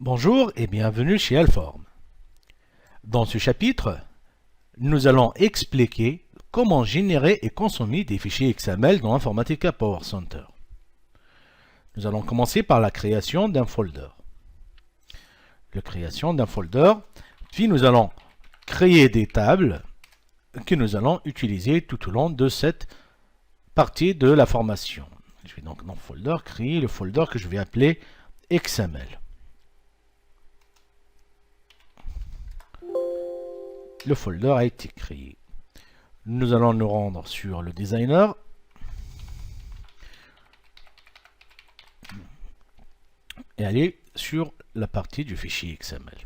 Bonjour et bienvenue chez Alform. Dans ce chapitre, nous allons expliquer comment générer et consommer des fichiers XML dans Informatica Power Center. Nous allons commencer par la création d'un folder. Puis nous allons créer des tables que nous allons utiliser tout au long de cette partie de la formation. Je vais donc dans folder créer le folder que je vais appeler XML. Le folder a été créé. Nous allons nous rendre sur le designer. Et aller sur la partie du fichier XML.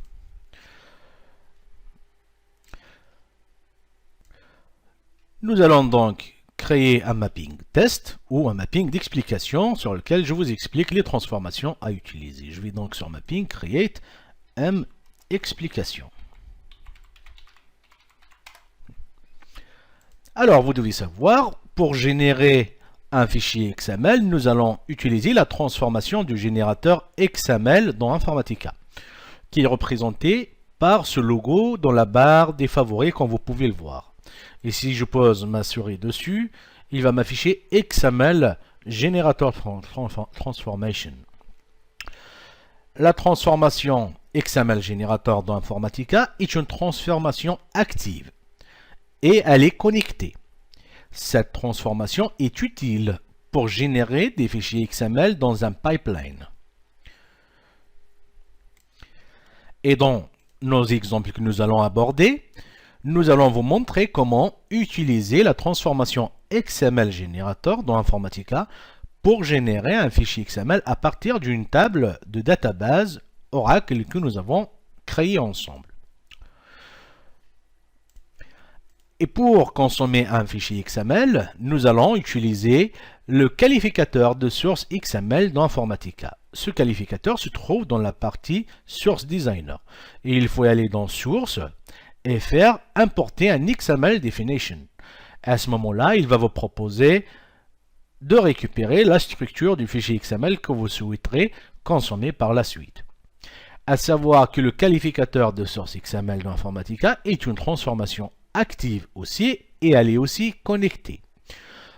Nous allons donc créer un mapping test ou un mapping d'explication sur lequel je vous explique les transformations à utiliser. Je vais donc sur mapping create m explication. Alors, vous devez savoir, pour générer un fichier XML, nous allons utiliser la transformation du générateur XML dans Informatica, qui est représenté par ce logo dans la barre des favoris, comme vous pouvez le voir. Et si je pose ma souris dessus, il va m'afficher XML Generator Transformation. La transformation XML Generator dans Informatica est une transformation active. Et elle est connectée. Cette transformation est utile pour générer des fichiers XML dans un pipeline. Et dans nos exemples que nous allons aborder, nous allons vous montrer comment utiliser la transformation XML Generator dans Informatica pour générer un fichier XML à partir d'une table de database Oracle que nous avons créée ensemble. Et pour consommer un fichier XML, nous allons utiliser le qualificateur de source XML dans Informatica. Ce qualificateur se trouve dans la partie Source Designer. Et il faut aller dans Source et faire importer un XML Definition. À ce moment-là, il va vous proposer de récupérer la structure du fichier XML que vous souhaiterez consommer par la suite. À savoir que le qualificateur de source XML dans Informatica est une transformation active aussi et elle est aussi connectée.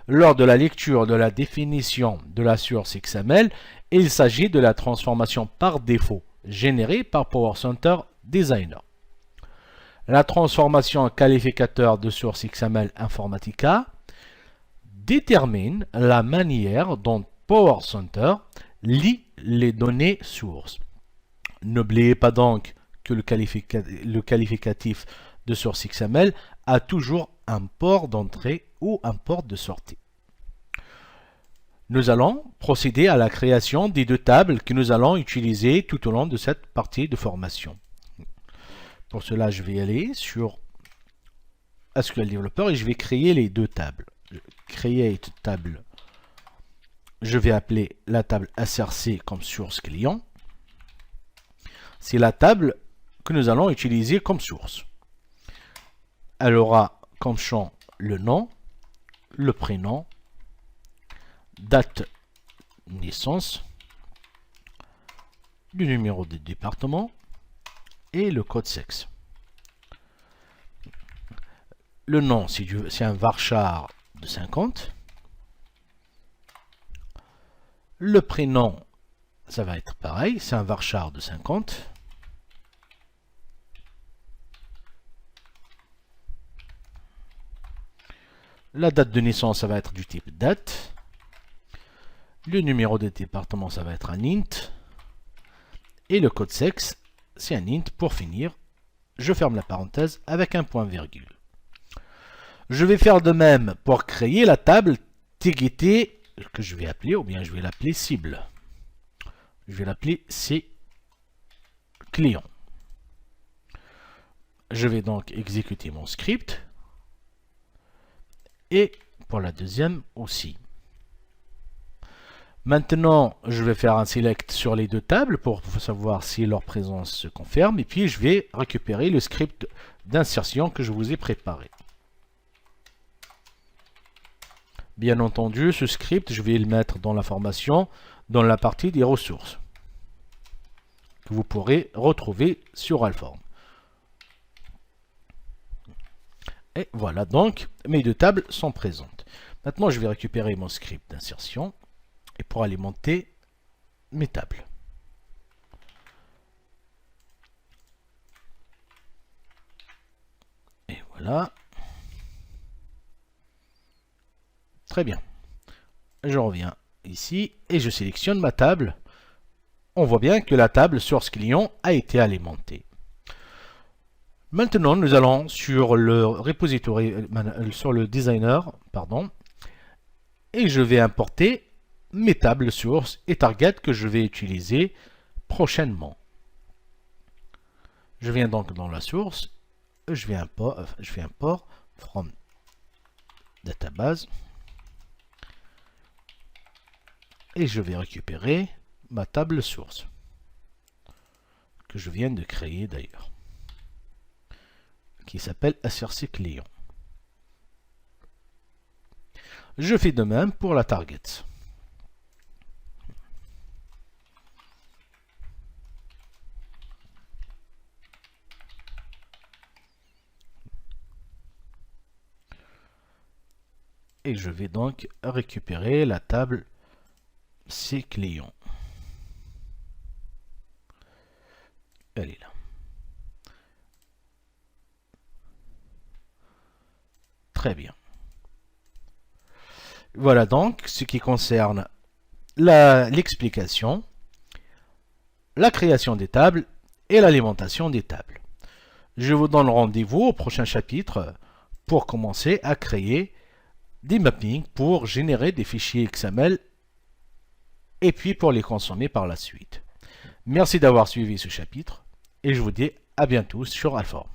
Lors de la lecture de la définition de la source XML, il s'agit de la transformation par défaut générée par Power Center Designer. La transformation qualificateur de source XML Informatica détermine la manière dont Power Center lit les données sources. N'oubliez pas donc que le qualificatif de source XML a toujours un port d'entrée ou un port de sortie. Nous allons procéder à la création des deux tables que nous allons utiliser tout au long de cette partie de formation. Pour cela, je vais aller sur SQL Developer et je vais créer les deux tables. Create table. Je vais appeler la table SRC comme source client. C'est la table que nous allons utiliser comme source. Elle aura comme champ le nom, le prénom, date de naissance, le numéro de département et le code sexe. Le nom, c'est un varchar de 50. Le prénom, ça va être pareil, c'est un varchar de 50. La date de naissance, ça va être du type date. Le numéro de département, ça va être un int. Et le code sexe, c'est un int. Pour finir, je ferme la parenthèse avec un point virgule. Je vais faire de même pour créer la table TGT que je vais appeler, ou bien je vais l'appeler cible. Je vais l'appeler C client. Je vais donc exécuter mon script. Et pour la deuxième aussi. Maintenant, je vais faire un select sur les deux tables pour savoir si leur présence se confirme. Et puis, je vais récupérer le script d'insertion que je vous ai préparé. Bien entendu, ce script, je vais le mettre dans la formation, dans la partie des ressources. que vous pourrez retrouver sur Alform. Et voilà, donc mes deux tables sont présentes. Maintenant, je vais récupérer mon script d'insertion et pour alimenter mes tables. Et voilà. Très bien. Je reviens ici et je sélectionne ma table. On voit bien que la table source client a été alimentée. Maintenant, nous allons sur le repository, sur le designer, pardon, et je vais importer mes tables source et target que je vais utiliser prochainement. Je viens donc dans la source, je fais import from database et je vais récupérer ma table source que je viens de créer d'ailleurs, qui s'appelle SRC client. Je fais de même pour la target. Et je vais donc récupérer la table C client. Elle est là. Très bien. Voilà donc ce qui concerne l'explication, la création des tables et l'alimentation des tables. Je vous donne rendez-vous au prochain chapitre pour commencer à créer des mappings pour générer des fichiers XML et puis pour les consommer par la suite. Merci d'avoir suivi ce chapitre et je vous dis à bientôt sur Alform.